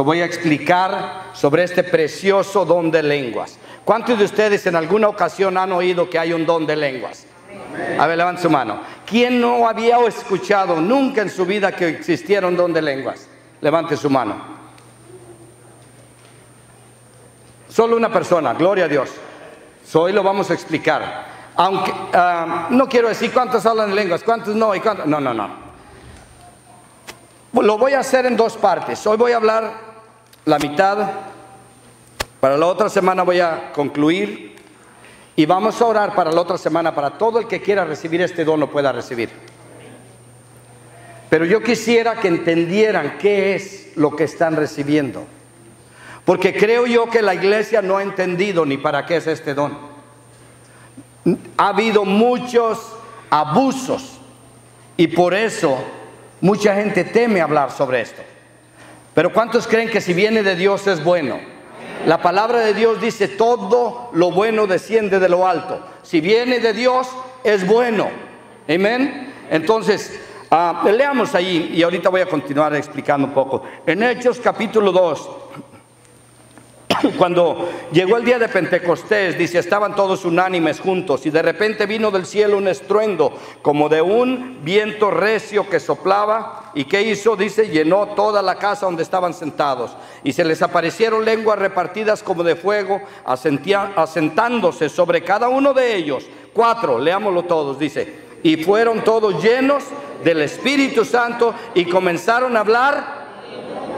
voy a explicar sobre este precioso don de lenguas. ¿Cuántos de ustedes en alguna ocasión han oído que hay un don de lenguas? A ver, levante su mano. ¿Quién no había escuchado nunca en su vida que existiera un don de lenguas? Levante su mano. Solo una persona, gloria a Dios. Hoy lo vamos a explicar. Aunque no quiero decir cuántos hablan lenguas, cuántos no y cuántos. No. Lo voy a hacer en dos partes. Hoy voy a hablar la mitad. Para la otra semana voy a concluir. Y vamos a orar para la otra semana, para todo el que quiera recibir este don lo pueda recibir. Pero yo quisiera que entendieran qué es lo que están recibiendo. Porque creo yo que la iglesia no ha entendido ni para qué es este don. Ha habido muchos abusos y por eso mucha gente teme hablar sobre esto. Pero ¿cuántos creen que si viene de Dios es bueno? La palabra de Dios dice: todo lo bueno desciende de lo alto. Si viene de Dios es bueno. Amén. Entonces leamos ahí y ahorita voy a continuar explicando un poco. En Hechos capítulo 2, cuando llegó el día de Pentecostés, dice, estaban todos unánimes juntos y de repente vino del cielo un estruendo como de un viento recio que soplaba. ¿Y qué hizo? Dice, llenó toda la casa donde estaban sentados y se les aparecieron lenguas repartidas como de fuego, asentándose sobre cada uno de ellos. 4, leámoslo todos, dice, y fueron todos llenos del Espíritu Santo y comenzaron a hablar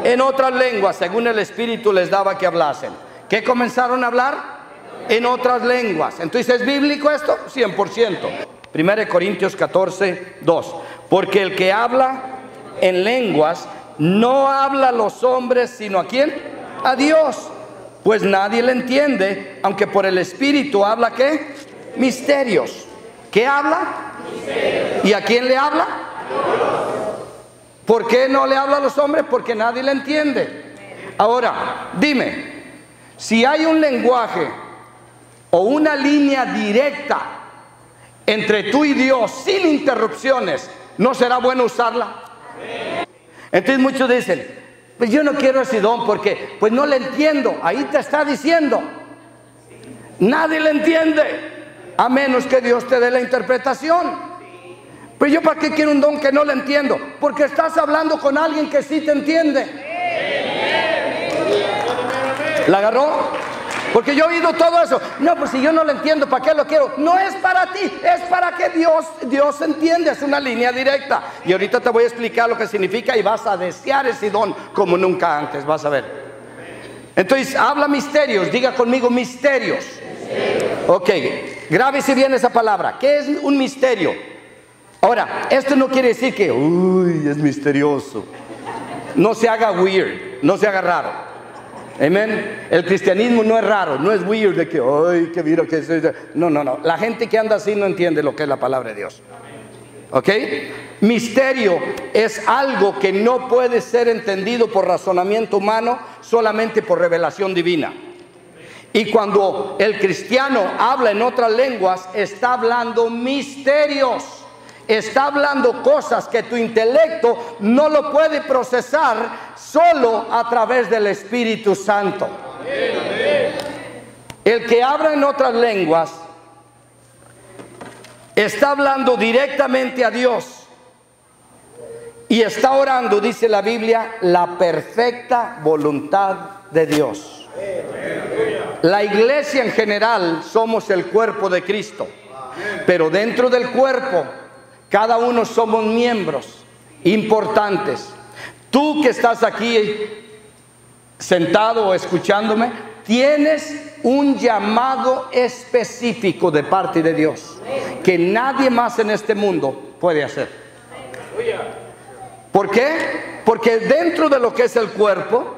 en otras lenguas, según el Espíritu les daba que hablasen. ¿Qué comenzaron a hablar? En otras lenguas. Entonces, ¿es bíblico esto? 100%. 1 Corintios 14, 2. Porque el que habla en lenguas no habla a los hombres, sino ¿a quién? A Dios. Pues nadie le entiende, aunque por el Espíritu habla ¿qué? Misterios. ¿Qué habla? Misterios. ¿Y a quién le habla? ¿Por qué no le habla a los hombres? Porque nadie le entiende. Ahora, dime, si hay un lenguaje o una línea directa entre tú y Dios sin interrupciones, ¿no será bueno usarla? Entonces muchos dicen, pues yo no quiero ese don porque pues no le entiendo. Ahí te está diciendo, nadie le entiende, a menos que Dios te dé la interpretación. Pero yo ¿para qué quiero un don que no le entiendo? Porque estás hablando con alguien que sí te entiende. ¿La agarró? Porque yo he oído todo eso. No, pues si yo no lo entiendo, ¿para qué lo quiero? No es para ti, es para que Dios entiende. Es una línea directa. Y ahorita te voy a explicar lo que significa y vas a desear ese don como nunca antes. Vas a ver. Entonces, habla misterios. Diga conmigo misterios. Ok, grábese bien esa palabra. ¿Qué es un misterio? Ahora, esto no quiere decir que, uy, es misterioso. No se haga weird, no se haga raro. Amén. El cristianismo no es raro, no es weird de que, ay, que mira que es. No. La gente que anda así no entiende lo que es la palabra de Dios. ¿Ok? Misterio es algo que no puede ser entendido por razonamiento humano, solamente por revelación divina. Y cuando el cristiano habla en otras lenguas, está hablando misterios. Está hablando cosas que tu intelecto no lo puede procesar solo a través del Espíritu Santo. El que habla en otras lenguas está hablando directamente a Dios y está orando, dice la Biblia, la perfecta voluntad de Dios. La iglesia en general somos el cuerpo de Cristo, pero dentro del cuerpo cada uno somos miembros importantes. Tú que estás aquí sentado o escuchándome, tienes un llamado específico de parte de Dios que nadie más en este mundo puede hacer. ¿Por qué? Porque dentro de lo que es el cuerpo,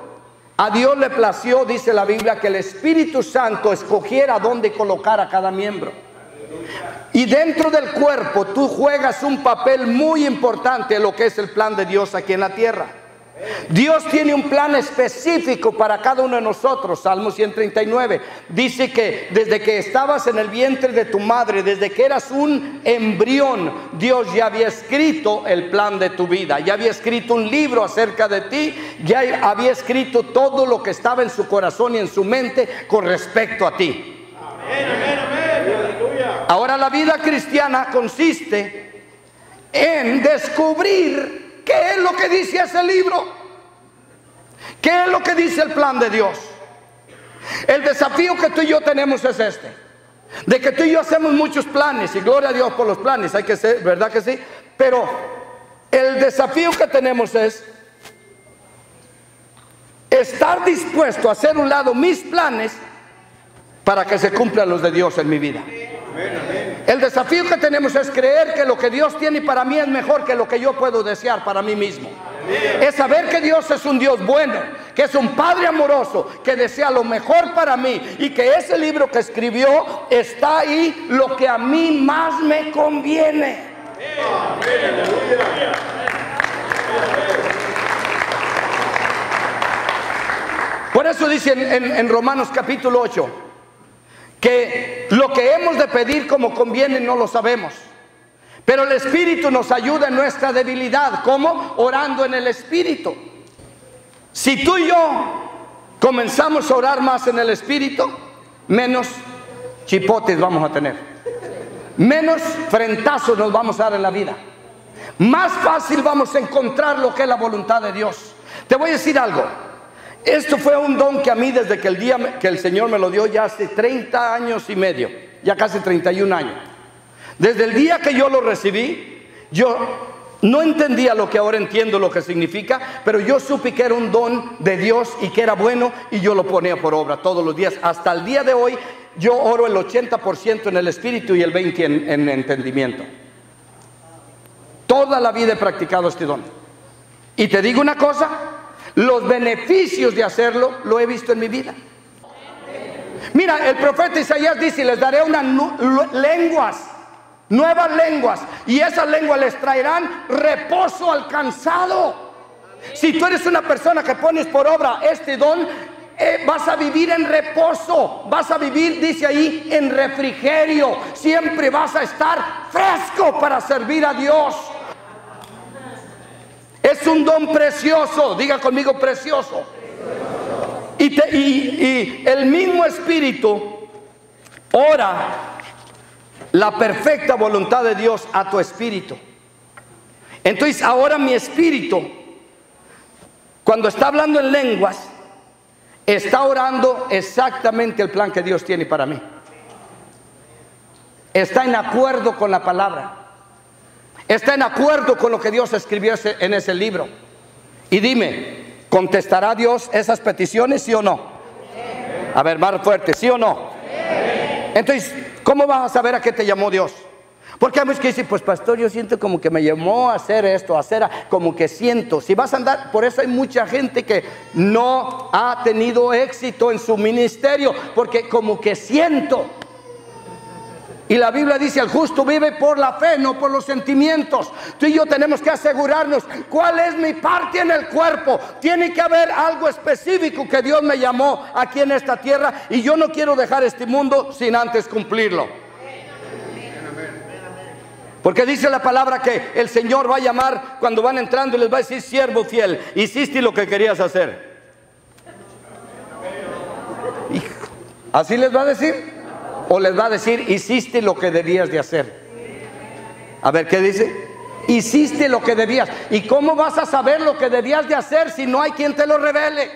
a Dios le plació, dice la Biblia, que el Espíritu Santo escogiera dónde colocar a cada miembro. Y dentro del cuerpo tú juegas un papel muy importante en lo que es el plan de Dios aquí en la tierra. Dios tiene un plan específico para cada uno de nosotros. Salmo 139 dice que desde que estabas en el vientre de tu madre, desde que eras un embrión, Dios ya había escrito el plan de tu vida, ya había escrito un libro acerca de ti, ya había escrito todo lo que estaba en su corazón y en su mente con respecto a ti. Ahora la vida cristiana consiste en descubrir ¿qué es lo que dice ese libro? ¿Qué es lo que dice el plan de Dios? El desafío que tú y yo tenemos es este: de que tú y yo hacemos muchos planes, y gloria a Dios por los planes, hay que ser, ¿verdad que sí? Pero el desafío que tenemos es estar dispuesto a hacer a un lado mis planes para que se cumplan los de Dios en mi vida. El desafío que tenemos es creer que lo que Dios tiene para mí es mejor que lo que yo puedo desear para mí mismo. Es saber que Dios es un Dios bueno, que es un Padre amoroso, que desea lo mejor para mí, y que ese libro que escribió está ahí lo que a mí más me conviene. Por eso dice en Romanos capítulo 8 que lo que hemos de pedir como conviene no lo sabemos, pero el Espíritu nos ayuda en nuestra debilidad. ¿Cómo? Orando en el Espíritu. Si tú y yo comenzamos a orar más en el Espíritu, menos chipotes vamos a tener, menos frentazos nos vamos a dar en la vida, más fácil vamos a encontrar lo que es la voluntad de Dios. Te voy a decir algo. Esto fue un don que a mí desde que el día que el Señor me lo dio, ya hace 30 años y medio, ya casi 31 años. Desde el día que yo lo recibí, yo no entendía lo que ahora entiendo lo que significa, pero yo supe que era un don de Dios y que era bueno, y yo lo ponía por obra todos los días. Hasta el día de hoy yo oro el 80% en el Espíritu y el 20% en entendimiento. Toda la vida he practicado este don. Y te digo una cosa: los beneficios de hacerlo lo he visto en mi vida. Mira, el profeta Isaías dice: les daré unas lenguas, nuevas lenguas, y esas lenguas les traerán reposo al cansado. Si tú eres una persona que pones por obra este don, vas a vivir en reposo, vas a vivir, dice ahí, en refrigerio. Siempre vas a estar fresco para servir a Dios. Es un don precioso, diga conmigo: precioso. Y el mismo Espíritu ora la perfecta voluntad de Dios a tu espíritu. Entonces ahora mi espíritu, cuando está hablando en lenguas, está orando exactamente el plan que Dios tiene para mí. Está en acuerdo con la palabra. Está en acuerdo con lo que Dios escribió en ese libro. Y dime, ¿contestará Dios esas peticiones, sí o no? A ver, más fuerte, ¿sí o no? Entonces, ¿cómo vas a saber a qué te llamó Dios? Porque hay muchos que dicen: pues pastor, yo siento como que me llamó a hacer esto, a hacer, como que siento. Si vas a andar, por eso hay mucha gente que no ha tenido éxito en su ministerio, porque como que siento. Y la Biblia dice: el justo vive por la fe, no por los sentimientos. Tú y yo tenemos que asegurarnos cuál es mi parte en el cuerpo. Tiene que haber algo específico que Dios me llamó aquí en esta tierra, y yo no quiero dejar este mundo sin antes cumplirlo. Porque dice la palabra que el Señor va a llamar cuando van entrando y les va a decir: siervo fiel, hiciste lo que querías hacer. ¿Así les va a decir? ¿O les va a decir: hiciste lo que debías de hacer? A ver, ¿qué dice? Hiciste lo que debías. ¿Y cómo vas a saber lo que debías de hacer si no hay quien te lo revele?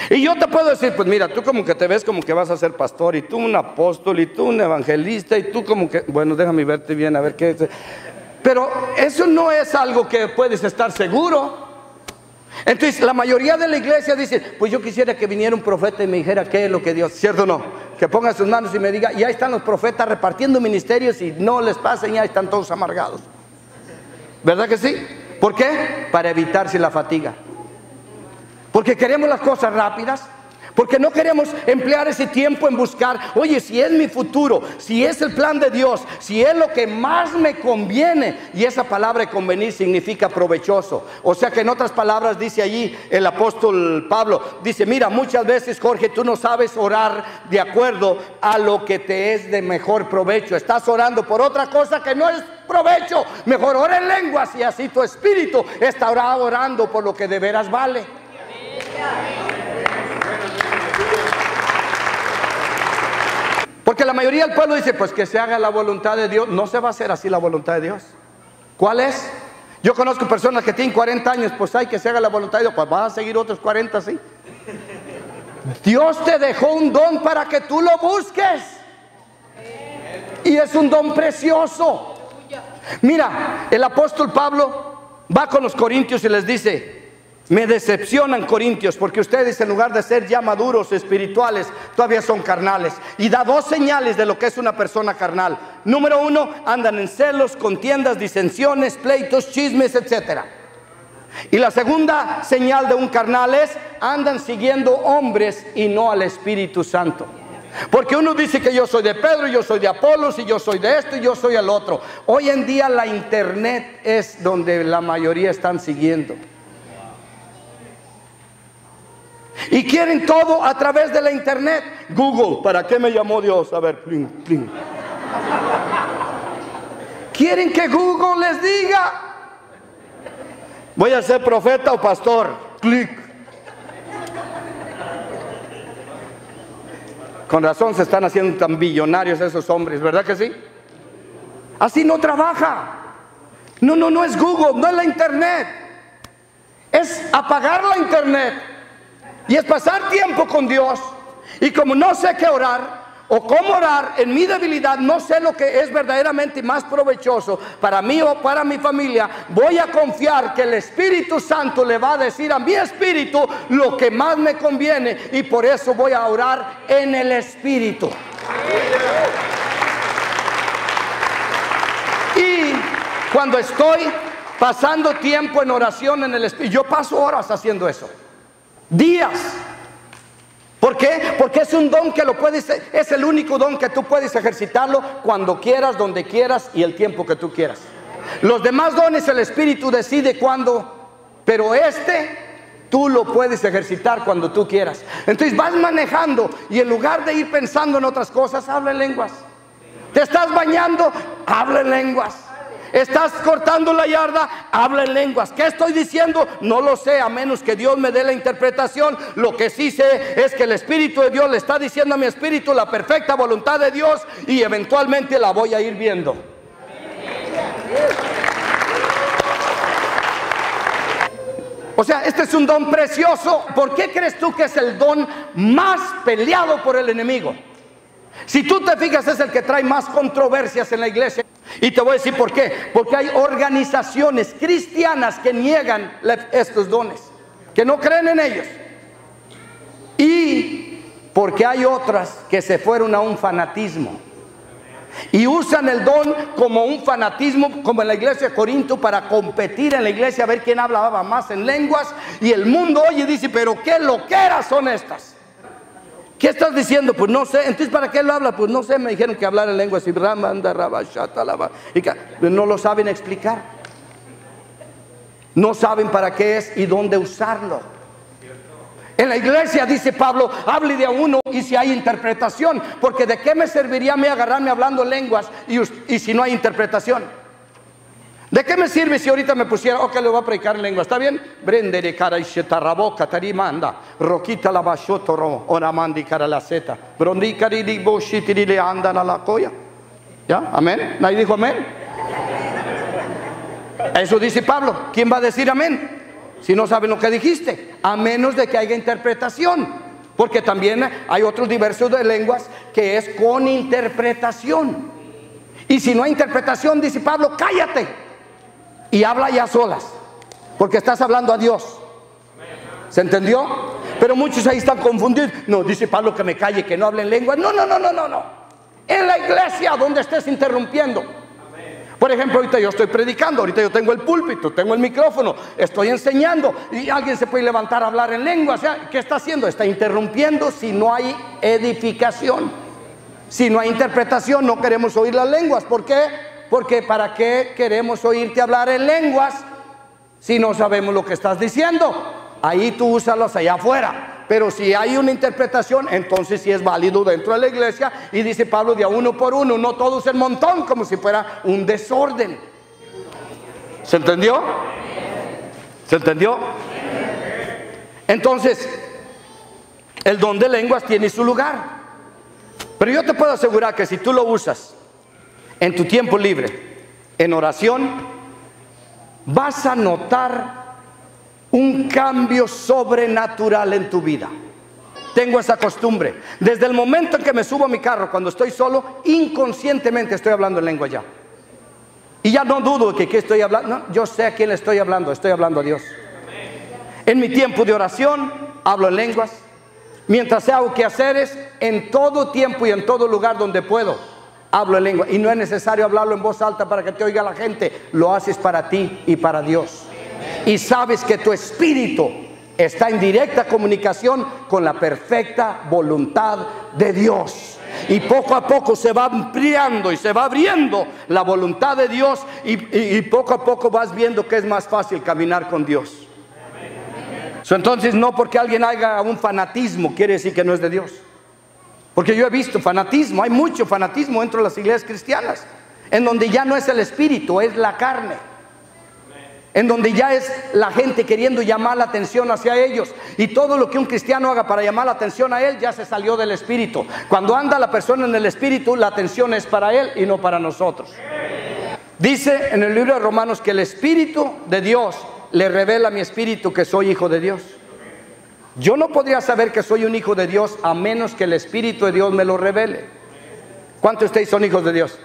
Y yo te puedo decir: pues mira, tú como que te ves como que vas a ser pastor, y tú un apóstol, y tú un evangelista, y tú como que, bueno, déjame verte bien, a ver qué es. Pero eso no es algo que puedes estar seguro. Entonces la mayoría de la iglesia dice: pues yo quisiera que viniera un profeta y me dijera qué es lo que Dios, ¿cierto o no? Que ponga sus manos y me diga. Y ahí están los profetas repartiendo ministerios, y no les pasen, y ahí están todos amargados. ¿Verdad que sí? ¿Por qué? Para evitarse la fatiga. Porque queremos las cosas rápidas, Porque no queremos emplear ese tiempo en buscar, oye, si es mi futuro, si es el plan de Dios, si es lo que más me conviene. Y esa palabra de convenir significa provechoso. O sea que en otras palabras dice allí el apóstol Pablo, dice, mira, muchas veces, Jorge, tú no sabes orar de acuerdo a lo que te es de mejor provecho. Estás orando por otra cosa que no es provecho. Mejor ora en lenguas y así tu espíritu estará orando por lo que de veras vale. Porque la mayoría del pueblo dice, pues que se haga la voluntad de Dios. No se va a hacer así la voluntad de Dios. ¿Cuál es? Yo conozco personas que tienen 40 años, pues hay que se haga la voluntad de Dios. Pues vas a seguir otros 40, sí. Dios te dejó un don para que tú lo busques. Y es un don precioso. Mira, el apóstol Pablo va con los corintios y les dice, me decepcionan, corintios, porque ustedes en lugar de ser ya maduros espirituales, todavía son carnales. Y da dos señales de lo que es una persona carnal. Número uno, andan en celos, contiendas, disensiones, pleitos, chismes, etc. Y la segunda señal de un carnal es, andan siguiendo hombres y no al Espíritu Santo. Porque uno dice que yo soy de Pedro, yo soy de Apolos, y yo soy de esto, y yo soy el otro. Hoy en día la internet es donde la mayoría están siguiendo. Y quieren todo a través de la internet. Google, ¿para qué me llamó Dios? A ver, pling, pling. Quieren que Google les diga, voy a ser profeta o pastor. Clic. Con razón se están haciendo tan billonarios esos hombres, ¿verdad que sí? Así no trabaja. No es Google, no es la internet. Es apagar la internet. Y es pasar tiempo con Dios. Y como no sé qué orar o cómo orar en mi debilidad, no sé lo que es verdaderamente más provechoso para mí o para mi familia, voy a confiar que el Espíritu Santo le va a decir a mi espíritu lo que más me conviene. Y por eso voy a orar en el Espíritu. Y cuando estoy pasando tiempo en oración en el Espíritu, yo paso horas haciendo eso. Días. ¿Por qué? Porque es un don que lo puedes, es el único don que tú puedes ejercitarlo cuando quieras, donde quieras y el tiempo que tú quieras. Los demás dones el Espíritu decide cuándo, pero tú lo puedes ejercitar cuando tú quieras. Entonces vas manejando y en lugar de ir pensando en otras cosas, habla en lenguas. Te estás bañando, habla en lenguas. Estás cortando la yarda, habla en lenguas. ¿Qué estoy diciendo? No lo sé, a menos que Dios me dé la interpretación. Lo que sí sé es que el Espíritu de Dios le está diciendo a mi espíritu la perfecta voluntad de Dios, y eventualmente la voy a ir viendo. O sea, este es un don precioso. ¿Por qué crees tú que es el don más peleado por el enemigo? Si tú te fijas, es el que trae más controversias en la iglesia. Y te voy a decir por qué. Porque hay organizaciones cristianas que niegan estos dones, que no creen en ellos. Y porque hay otras que se fueron a un fanatismo y usan el don como un fanatismo, como en la iglesia de Corinto, para competir en la iglesia a ver quién hablaba más en lenguas. Y el mundo oye y dice, pero qué loqueras son estas. ¿Qué estás diciendo? Pues no sé. Entonces, ¿para qué lo habla? Pues no sé, me dijeron que hablar en lenguas y no lo saben explicar. No saben para qué es y dónde usarlo. En la iglesia, dice Pablo, hable de a uno y si hay interpretación. Porque ¿de qué me serviría a mí agarrarme hablando lenguas y si no hay interpretación? ¿De qué me sirve si ahorita me pusiera, ok, le voy a predicar en lengua? ¿Está bien? Brendere cara y shetarraboca tarimanda, roquita la bashotoro, oramandi cara la zeta, brondi caridi boshitiri le andan a la coya. ¿Ya? ¿Amén? ¿Nadie dijo amén? Eso dice Pablo. ¿Quién va a decir amén? Si no saben lo que dijiste, a menos de que haya interpretación. Porque también hay otros diversos de lenguas que es con interpretación. Y si no hay interpretación, dice Pablo, cállate y habla ya solas, porque estás hablando a Dios. ¿Se entendió? Pero muchos ahí están confundidos. No, dice Pablo que me calle, que no hable en lengua. No. En la iglesia donde estés interrumpiendo, Por ejemplo, ahorita yo estoy predicando, ahorita yo tengo el púlpito, tengo el micrófono, estoy enseñando y alguien se puede levantar a hablar en lengua. O sea, ¿qué está haciendo? Está interrumpiendo si no hay edificación. Si no hay interpretación, no queremos oír las lenguas. ¿Por qué? Porque ¿para qué queremos oírte hablar en lenguas si no sabemos lo que estás diciendo? Ahí tú úsalos allá afuera. Pero si hay una interpretación, entonces sí es válido dentro de la iglesia. Y dice Pablo, de a uno por uno, no todos en montón, como si fuera un desorden. ¿Se entendió? ¿Se entendió? Entonces, el don de lenguas tiene su lugar. Pero yo te puedo asegurar que si tú lo usas en tu tiempo libre, en oración, vas a notar un cambio sobrenatural en tu vida. Tengo esa costumbre. Desde el momento en que me subo a mi carro, cuando estoy solo, inconscientemente estoy hablando en lengua ya. Y ya no dudo de que estoy hablando. No, yo sé a quién le estoy hablando a Dios. En mi tiempo de oración, hablo en lenguas. Mientras hago quehaceres, en todo tiempo y en todo lugar donde puedo, hablo en lengua. Y no es necesario hablarlo en voz alta para que te oiga la gente. Lo haces para ti y para Dios. Y sabes que tu espíritu está en directa comunicación con la perfecta voluntad de Dios. Y poco a poco se va ampliando y se va abriendo la voluntad de Dios. Y poco a poco vas viendo que es más fácil caminar con Dios. Entonces no porque alguien haga un fanatismo quiere decir que no es de Dios. Porque yo he visto fanatismo, hay mucho fanatismo dentro de las iglesias cristianas, en donde ya no es el espíritu, es la carne. En donde ya es la gente queriendo llamar la atención hacia ellos. Y todo lo que un cristiano haga para llamar la atención a él ya se salió del espíritu. Cuando anda la persona en el espíritu, la atención es para él y no para nosotros. Dice en el libro de Romanos que el espíritu de Dios le revela a mi espíritu que soy hijo de Dios. Yo no podría saber que soy un hijo de Dios a menos que el espíritu de Dios me lo revele. ¿Cuántos de ustedes son hijos de Dios?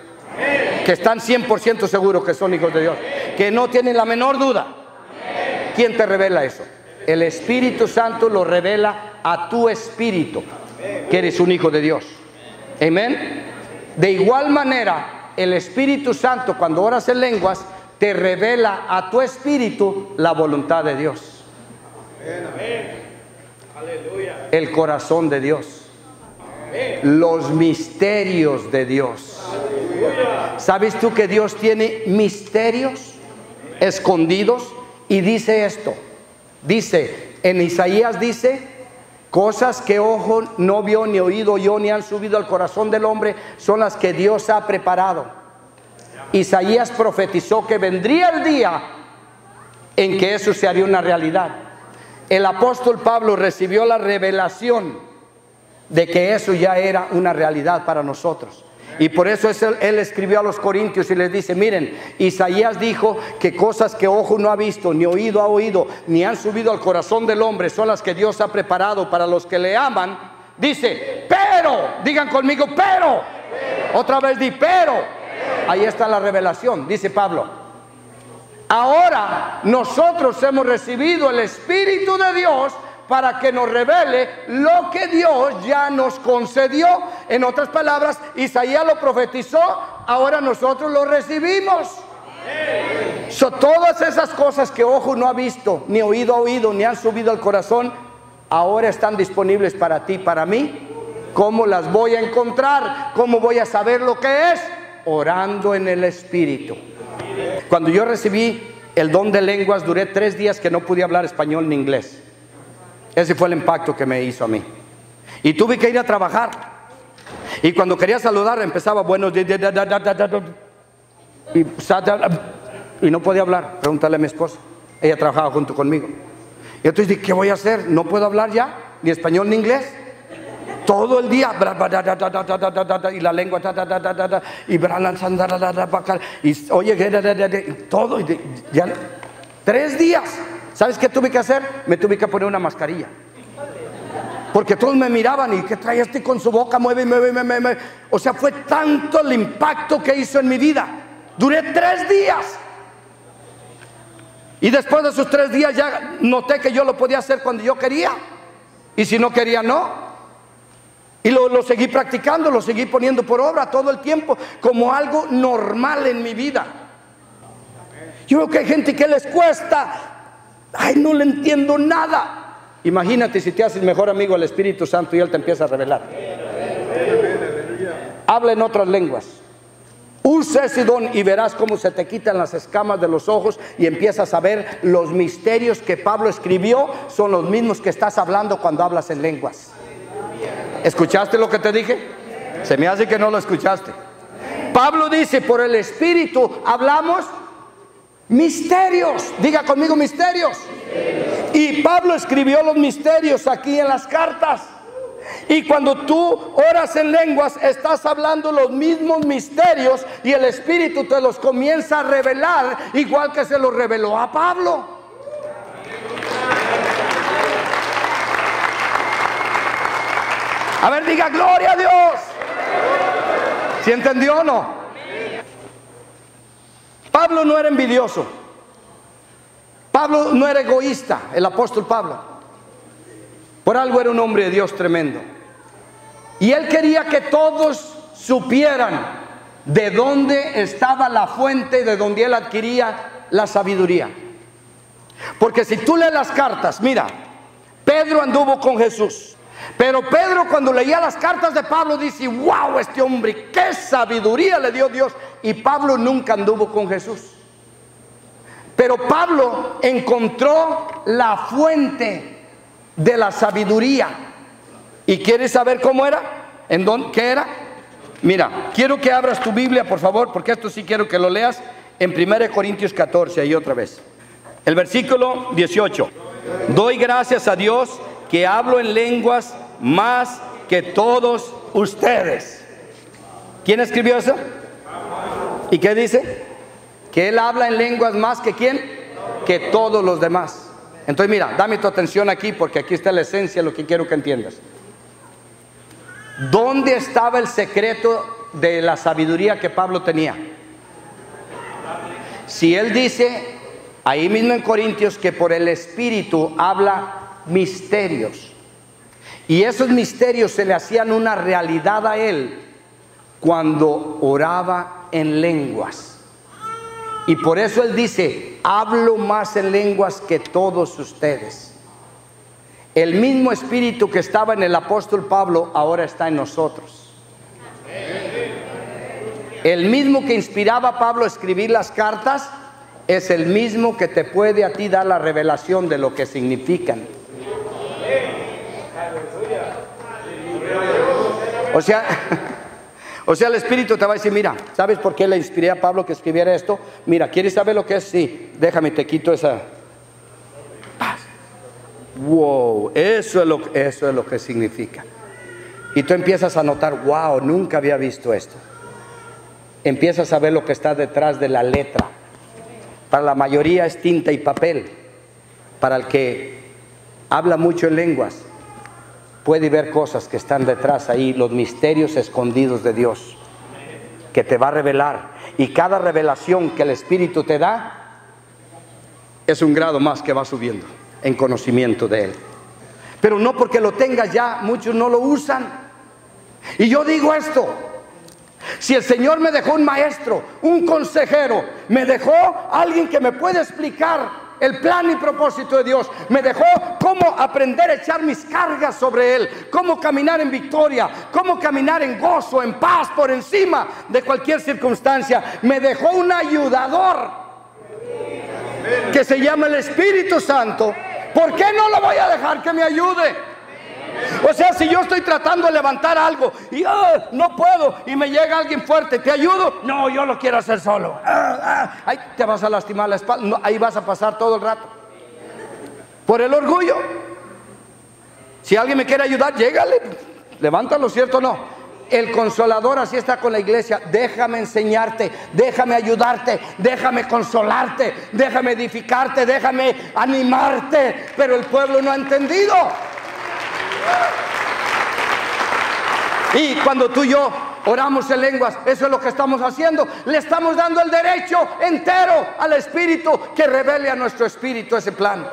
Que están 100% seguros que son hijos de Dios, que no tienen la menor duda. ¿Quién te revela eso? El Espíritu Santo lo revela a tu espíritu que eres un hijo de Dios. Amén. De igual manera, el Espíritu Santo, cuando oras en lenguas, te revela a tu espíritu la voluntad de Dios, el corazón de Dios, los misterios de Dios. ¿Sabes tú que Dios tiene misterios escondidos? Y dice esto, dice en Isaías, dice: cosas que ojo no vio, ni oído yo, ni han subido al corazón del hombre, son las que Dios ha preparado. Isaías profetizó que vendría el día en que eso se haría una realidad. El apóstol Pablo recibió la revelación de que eso ya era una realidad para nosotros. Y por eso él escribió a los Corintios y les dice: miren, Isaías dijo que cosas que ojo no ha visto, ni oído ha oído, ni han subido al corazón del hombre, son las que Dios ha preparado para los que le aman. Dice, pero, digan conmigo, pero. Otra vez di, pero. Ahí está la revelación, dice Pablo. Ahora nosotros hemos recibido el Espíritu de Dios para que nos revele lo que Dios ya nos concedió. En otras palabras, Isaías lo profetizó, ahora nosotros lo recibimos. Todas esas cosas que ojo no ha visto, ni oído ha oído, ni han subido al corazón, ahora están disponibles para ti, para mí. ¿Cómo las voy a encontrar? ¿Cómo voy a saber lo que es? Orando en el Espíritu. Cuando yo recibí el don de lenguas, duré 3 días que no pude hablar español ni inglés. Ese fue el impacto que me hizo a mí. Y tuve que ir a trabajar. Y cuando quería saludar empezaba buenos días. Y no podía hablar. Pregúntale a mi esposa. Ella trabajaba junto conmigo. Y entonces dije, ¿qué voy a hacer? No puedo hablar ya, ni español ni inglés. Todo el día. Y la lengua. Y oye, todo. Ya, 3 días. ¿Sabes qué tuve que hacer? Me tuve que poner una mascarilla. Porque todos me miraban y ¿qué trae este con su boca? Mueve. O sea, fue tanto el impacto que hizo en mi vida. Duré 3 días. Y después de esos 3 días ya noté que yo lo podía hacer cuando yo quería. Y si no quería, no. Y lo seguí practicando, lo seguí poniendo por obra todo el tiempo como algo normal en mi vida. Yo veo que hay gente que les cuesta. Ay, no le entiendo nada. Imagínate si te haces mejor amigo del Espíritu Santo y Él te empieza a revelar. Habla en otras lenguas. Usa ese don y verás cómo se te quitan las escamas de los ojos y empiezas a ver los misterios que Pablo escribió. Son los mismos que estás hablando cuando hablas en lenguas. ¿Escuchaste lo que te dije? Se me hace que no lo escuchaste. Pablo dice, por el Espíritu hablamos misterios. Diga conmigo, misterios. Y Pablo escribió los misterios aquí en las cartas. Y cuando tú oras en lenguas, estás hablando los mismos misterios y el Espíritu te los comienza a revelar, igual que se los reveló a Pablo. A ver, diga gloria a Dios. ¿Sí entendió o no? Pablo no era envidioso. Pablo no era egoísta, el apóstol Pablo. Por algo era un hombre de Dios tremendo. Y él quería que todos supieran de dónde estaba la fuente de donde él adquiría la sabiduría. Porque si tú lees las cartas, mira, Pedro anduvo con Jesús. Pero Pedro, cuando leía las cartas de Pablo, dice: wow, este hombre, qué sabiduría le dio Dios. Y Pablo nunca anduvo con Jesús. Pero Pablo encontró la fuente de la sabiduría. ¿Y quieres saber cómo era? ¿En dónde? ¿Qué era? Mira, quiero que abras tu Biblia, por favor, porque esto sí quiero que lo leas en 1 Corintios 14, ahí otra vez. El versículo 18. Doy gracias a Dios que hablo en lenguas más que todos ustedes. ¿Quién escribió eso? ¿Y qué dice? Que él habla en lenguas más que ¿quién? Que todos los demás. Entonces mira, dame tu atención aquí, porque aquí está la esencia de lo que quiero que entiendas. ¿Dónde estaba el secreto de la sabiduría que Pablo tenía? Si él dice ahí mismo en Corintios que por el Espíritu habla misterios, y esos misterios se le hacían una realidad a él cuando oraba en lenguas. Y por eso él dice: hablo más en lenguas que todos ustedes. El mismo Espíritu que estaba en el apóstol Pablo ahora está en nosotros. El mismo que inspiraba a Pablo a escribir las cartas es el mismo que te puede a ti dar la revelación de lo que significan. O sea, el Espíritu te va a decir: mira, ¿sabes por qué le inspiré a Pablo que escribiera esto? Mira, ¿quieres saber lo que es? Sí, déjame, te quito esa paz. Wow, eso es lo que significa. Y tú empiezas a notar: wow, nunca había visto esto. Empiezas a ver lo que está detrás de la letra. Para la mayoría es tinta y papel. Para el que habla mucho en lenguas, puede ver cosas que están detrás ahí, los misterios escondidos de Dios, que te va a revelar. Y cada revelación que el Espíritu te da es un grado más que va subiendo en conocimiento de Él. Pero no porque lo tengas ya, muchos no lo usan. Y yo digo esto: si el Señor me dejó un maestro, un consejero, me dejó alguien que me puede explicar el plan y propósito de Dios, me dejó cómo aprender a echar mis cargas sobre Él, cómo caminar en victoria, cómo caminar en gozo, en paz, por encima de cualquier circunstancia, me dejó un ayudador que se llama el Espíritu Santo. ¿Por qué no lo voy a dejar que me ayude? O sea, si yo estoy tratando de levantar algo y no puedo, y me llega alguien fuerte, ¿te ayudo? No, yo lo quiero hacer solo. Ahí te vas a lastimar la espalda. No, ahí vas a pasar todo el rato por el orgullo. Si alguien me quiere ayudar, llégale, levántalo, ¿cierto o no? El Consolador así está con la iglesia: déjame enseñarte, déjame ayudarte, déjame consolarte, déjame edificarte, déjame animarte. Pero el pueblo no ha entendido. Y cuando tú y yo oramos en lenguas, eso es lo que estamos haciendo. Le estamos dando el derecho entero al Espíritu que revele a nuestro espíritu ese plan.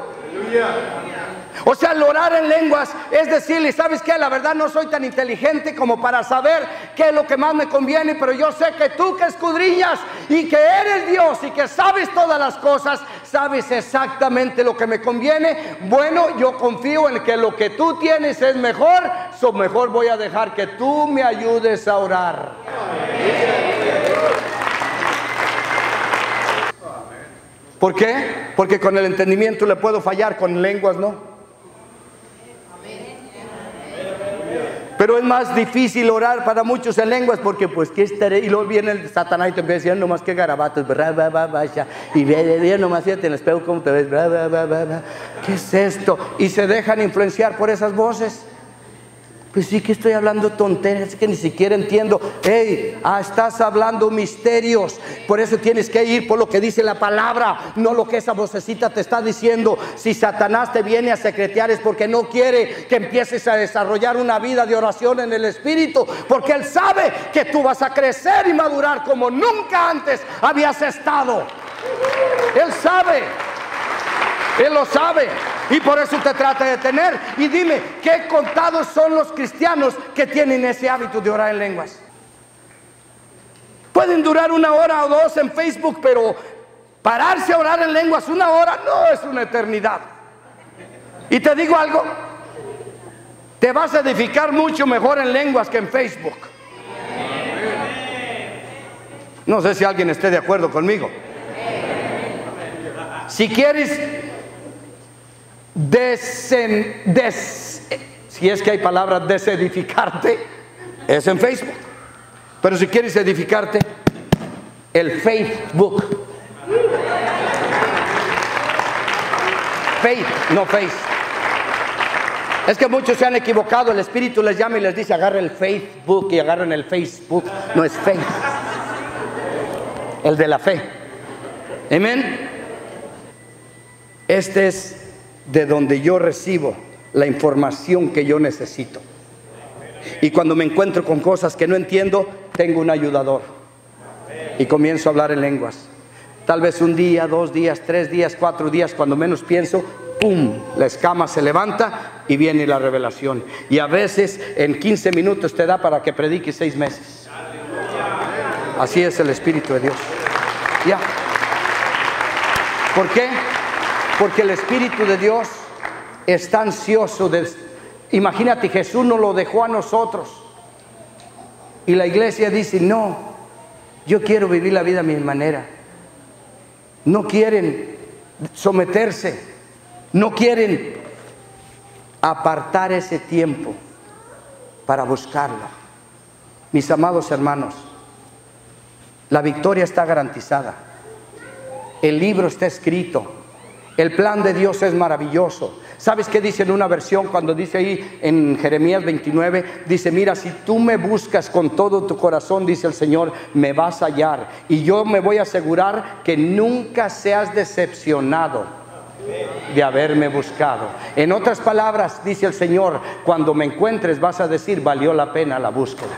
O sea, el orar en lenguas es decirle: ¿sabes qué? La verdad no soy tan inteligente como para saber qué es lo que más me conviene, pero yo sé que tú que escudriñas y que eres Dios y que sabes todas las cosas, sabes exactamente lo que me conviene. Bueno, yo confío en que lo que tú tienes es mejor, mejor voy a dejar que tú me ayudes a orar. ¿Por qué? Porque con el entendimiento le puedo fallar, con lenguas no. Pero es más difícil orar para muchos en lenguas porque pues ¿qué estaré? Y luego viene el Satanás y te empieza a decir nomás que garabatos, y ve nomás fíjate en el espejo cómo te ves, ¿qué es esto? Y se dejan influenciar por esas voces. Pues sí que estoy hablando tonterías que ni siquiera entiendo. Estás hablando misterios. Por eso tienes que ir por lo que dice la palabra, no lo que esa vocecita te está diciendo. Si Satanás te viene a secretear es porque no quiere que empieces a desarrollar una vida de oración en el Espíritu, porque Él sabe que tú vas a crecer y madurar como nunca antes habías estado. Él sabe. Él lo sabe. Y por eso te trata de detener. Y dime, ¿qué contados son los cristianos que tienen ese hábito de orar en lenguas? Pueden durar 1 hora o 2 en Facebook, pero pararse a orar en lenguas 1 hora no es una eternidad. Y te digo algo, te vas a edificar mucho mejor en lenguas que en Facebook. No sé si alguien esté de acuerdo conmigo. Si quieres si es que hay palabras, desedificarte, es en Facebook. Pero si quieres edificarte, el Facebook. Faith, no face. Es que muchos se han equivocado. El Espíritu les llama y les dice agarra el Facebook y agarran el Facebook. No es faith, el de la fe. Amén. Este es de donde yo recibo la información que yo necesito. Y cuando me encuentro con cosas que no entiendo, tengo un ayudador y comienzo a hablar en lenguas. Tal vez 1 día, 2 días, 3 días, 4 días, cuando menos pienso, ¡pum!, la escama se levanta y viene la revelación. Y a veces en 15 minutos te da para que prediques 6 meses. Así es el Espíritu de Dios. Ya. ¿Por qué? Porque el Espíritu de Dios está ansioso de... Imagínate, Jesús nos lo dejó a nosotros. Y la iglesia dice, no, yo quiero vivir la vida a mi manera. No quieren someterse. No quieren apartar ese tiempo para buscarlo. Mis amados hermanos, la victoria está garantizada. El libro está escrito. El plan de Dios es maravilloso. ¿Sabes qué dice en una versión cuando dice ahí en Jeremías 29? Dice, mira, si tú me buscas con todo tu corazón, dice el Señor, me vas a hallar. Y yo me voy a asegurar que nunca seas decepcionado de haberme buscado. En otras palabras, dice el Señor, cuando me encuentres vas a decir, valió la pena la búsqueda.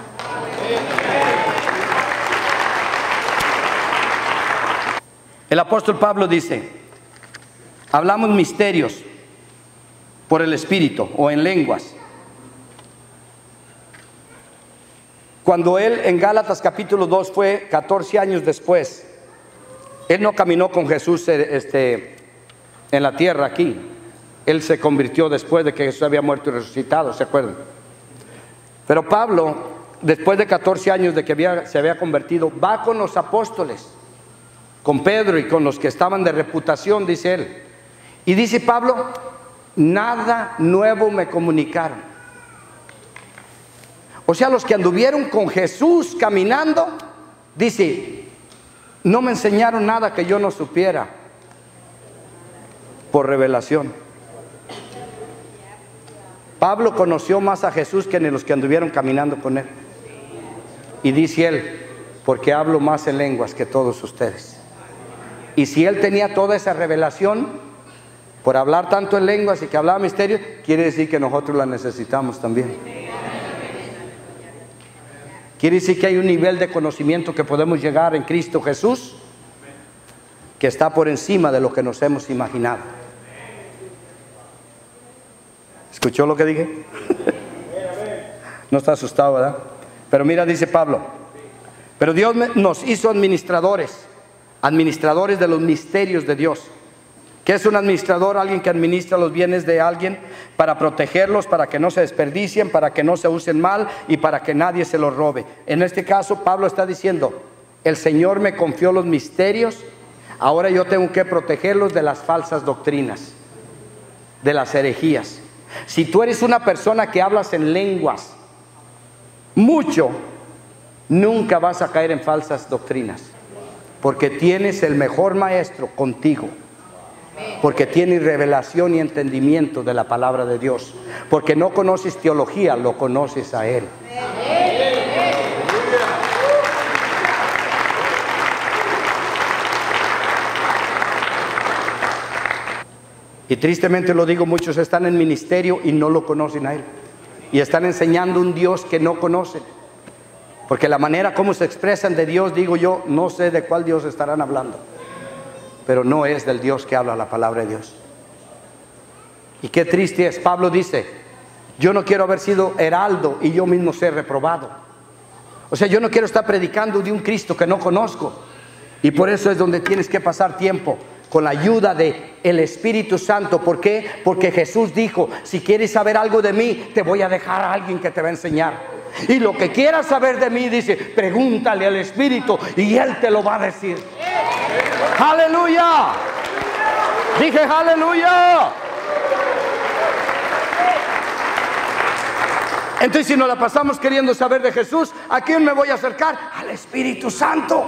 El apóstol Pablo dice, hablamos misterios por el Espíritu o en lenguas. Cuando él en Gálatas capítulo 2 fue 14 años después, él no caminó con Jesús en la tierra aquí. Él se convirtió después de que Jesús había muerto y resucitado, ¿se acuerdan? Pero Pablo, después de 14 años de que se había convertido, va con los apóstoles, con Pedro y con los que estaban de reputación, dice él. Y dice Pablo, nada nuevo me comunicaron. O sea, los que anduvieron con Jesús caminando, dice, no me enseñaron nada que yo no supiera por revelación. Pablo conoció más a Jesús que ni los que anduvieron caminando con él. Y dice él, porque hablo más en lenguas que todos ustedes. Y si él tenía toda esa revelación por hablar tanto en lenguas y que hablaba misterios, quiere decir que nosotros la necesitamos también. Quiere decir que hay un nivel de conocimiento que podemos llegar en Cristo Jesús que está por encima de lo que nos hemos imaginado. ¿Escuchó lo que dije? No está asustado, ¿verdad? Pero mira, dice Pablo, pero Dios nos hizo administradores de los misterios de Dios. ¿Qué es un administrador? Alguien que administra los bienes de alguien para protegerlos, para que no se desperdicien, para que no se usen mal y para que nadie se los robe. En este caso, Pablo está diciendo, el Señor me confió los misterios, ahora yo tengo que protegerlos de las falsas doctrinas, de las herejías. Si tú eres una persona que hablas en lenguas mucho, nunca vas a caer en falsas doctrinas, porque tienes el mejor maestro contigo, porque tienes revelación y entendimiento de la palabra de Dios, porque no conoces teología, lo conoces a Él. Y tristemente lo digo, muchos están en ministerio y no lo conocen a Él, y están enseñando un Dios que no conocen, porque la manera como se expresan de Dios, digo yo, no sé de cuál Dios estarán hablando, pero no es del Dios que habla la palabra de Dios. Y qué triste es. Pablo dice, yo no quiero haber sido heraldo y yo mismo ser reprobado. O sea, yo no quiero estar predicando de un Cristo que no conozco, y por eso es donde tienes que pasar tiempo con la ayuda del Espíritu Santo. ¿Por qué? Porque Jesús dijo, si quieres saber algo de mí, te voy a dejar a alguien que te va a enseñar. Y lo que quieras saber de mí, dice, pregúntale al Espíritu y Él te lo va a decir. ¡Aleluya! Dije, ¡aleluya! Entonces, si nos la pasamos queriendo saber de Jesús, ¿a quién me voy a acercar? Al Espíritu Santo.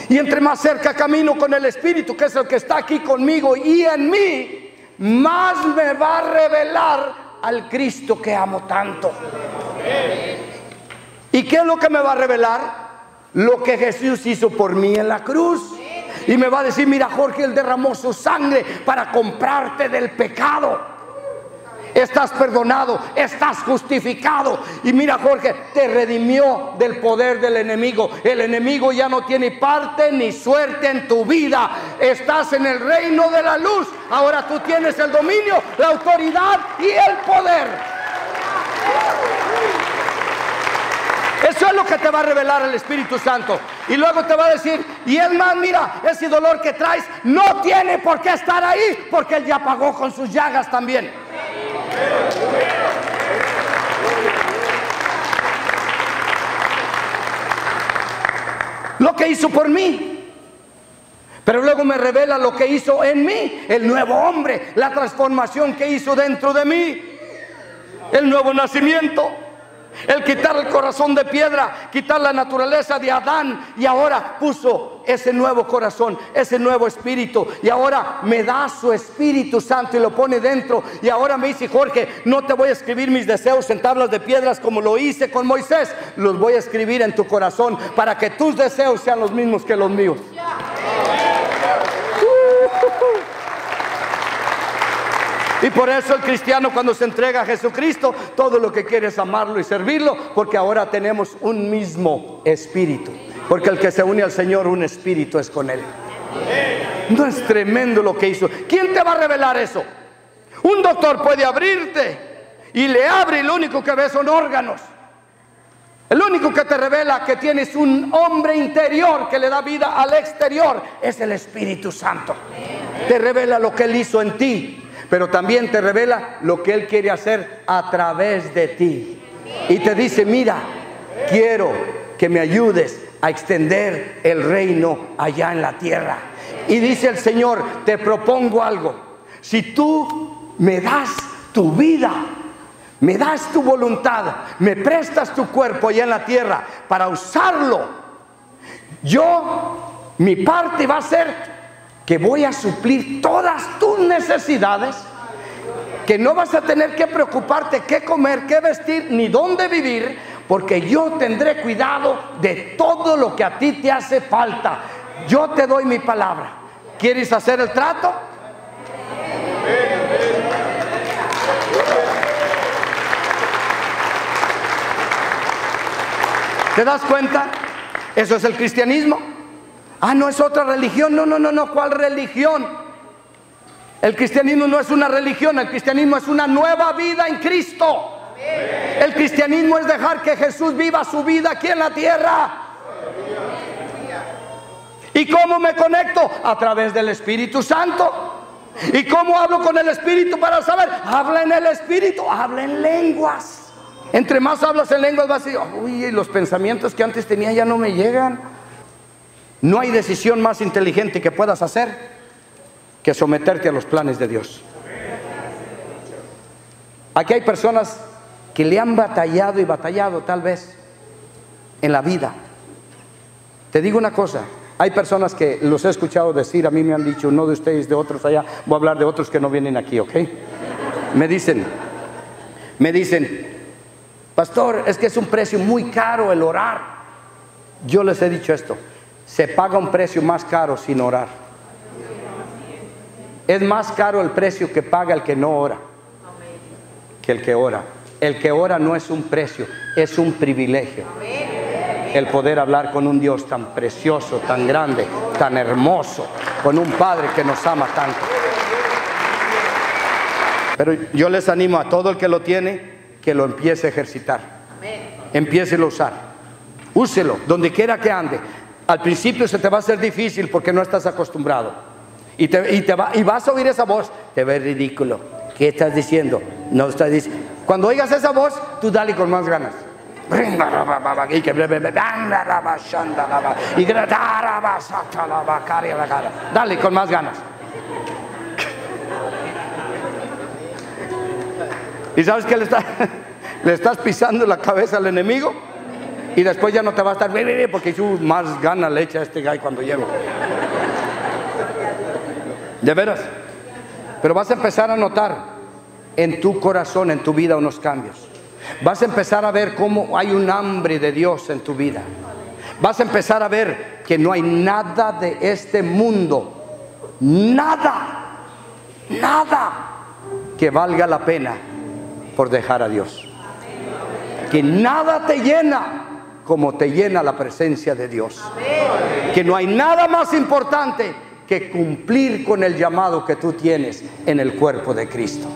Y entre más cerca camino con el Espíritu, que es el que está aquí conmigo y en mí, más me va a revelar al Cristo que amo tanto. ¿Y qué es lo que me va a revelar? Lo que Jesús hizo por mí en la cruz. Y me va a decir, mira Jorge, Él derramó su sangre para comprarte del pecado. Estás perdonado, estás justificado. Y mira Jorge, te redimió del poder del enemigo. El enemigo ya no tiene parte ni suerte en tu vida. Estás en el reino de la luz. Ahora tú tienes el dominio, la autoridad y el poder. Eso es lo que te va a revelar el Espíritu Santo. Y luego te va a decir, y es más, mira, ese dolor que traes no tiene por qué estar ahí, porque Él ya pagó con sus llagas también. Lo que hizo por mí, pero luego me revela lo que hizo en mí, el nuevo hombre, la transformación que hizo dentro de mí, el nuevo nacimiento, el quitar el corazón de piedra, quitar la naturaleza de Adán, y ahora puso ese nuevo corazón, ese nuevo espíritu, y ahora me da su Espíritu Santo y lo pone dentro. Y ahora me dice, Jorge, no te voy a escribir mis deseos en tablas de piedras como lo hice con Moisés, los voy a escribir en tu corazón para que tus deseos sean los mismos que los míos. Y por eso el cristiano, cuando se entrega a Jesucristo, todo lo que quiere es amarlo y servirlo, porque ahora tenemos un mismo espíritu. Porque el que se une al Señor, un espíritu es con Él. ¿No es tremendo lo que hizo? ¿Quién te va a revelar eso? Un doctor puede abrirte y le abre, y lo único que ves son órganos. El único que te revela que tienes un hombre interior que le da vida al exterior es el Espíritu Santo. Te revela lo que Él hizo en ti, pero también te revela lo que Él quiere hacer a través de ti. Y te dice, mira, quiero que me ayudes a extender el reino allá en la tierra. Y dice el Señor, te propongo algo. Si tú me das tu vida, me das tu voluntad, me prestas tu cuerpo allá en la tierra para usarlo, mi parte va a ser que voy a suplir todas tus necesidades, que no vas a tener que preocuparte qué comer, qué vestir, ni dónde vivir, porque yo tendré cuidado de todo lo que a ti te hace falta. Yo te doy mi palabra. ¿Quieres hacer el trato? ¿Te das cuenta? Eso es el cristianismo. Ah, no es otra religión. No, ¿cuál religión? El cristianismo no es una religión, el cristianismo es una nueva vida en Cristo. El cristianismo es dejar que Jesús viva su vida aquí en la tierra. ¿Y cómo me conecto? A través del Espíritu Santo. ¿Y cómo hablo con el Espíritu para saber? Habla en el Espíritu, habla en lenguas. Entre más hablas en lenguas vas a decir, uy, los pensamientos que antes tenía ya no me llegan. No hay decisión más inteligente que puedas hacer que someterte a los planes de Dios. Aquí hay personas que le han batallado y batallado tal vez en la vida. Te digo una cosa, hay personas que los he escuchado decir, a mí me han dicho, no de ustedes, de otros allá, voy a hablar de otros que no vienen aquí, ¿ok? Me dicen, pastor, es que es un precio muy caro el orar. Yo les he dicho esto, se paga un precio más caro sin orar. Es más caro el precio que paga el que no ora que el que ora. El que ora no es un precio, es un privilegio. El poder hablar con un Dios tan precioso, tan grande, tan hermoso, con un Padre que nos ama tanto. Pero yo les animo a todo el que lo tiene, que lo empiece a ejercitar. Empiece a usar. Úselo, donde quiera que ande. Al principio se te va a hacer difícil porque no estás acostumbrado. Y vas a oír esa voz, te ves ridículo. ¿Qué estás diciendo? No estás diciendo. Cuando oigas esa voz, tú dale con más ganas. Dale con más ganas. ¿Y sabes qué le estás pisando la cabeza al enemigo? Y después ya no te va a estar porque tú más ganas le echa a este guy cuando llego. De veras. Pero vas a empezar a notar en tu corazón, en tu vida, unos cambios. Vas a empezar a ver cómo hay un hambre de Dios en tu vida. Vas a empezar a ver que no hay nada de este mundo, nada que valga la pena por dejar a Dios. Que nada te llena como te llena la presencia de Dios. Que no hay nada más importante que cumplir con el llamado que tú tienes en el cuerpo de Cristo.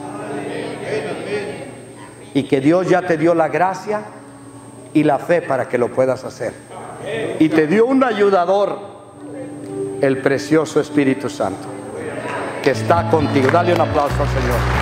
Y que Dios ya te dio la gracia y la fe para que lo puedas hacer. Y te dio un ayudador, el precioso Espíritu Santo, que está contigo. Dale un aplauso al Señor.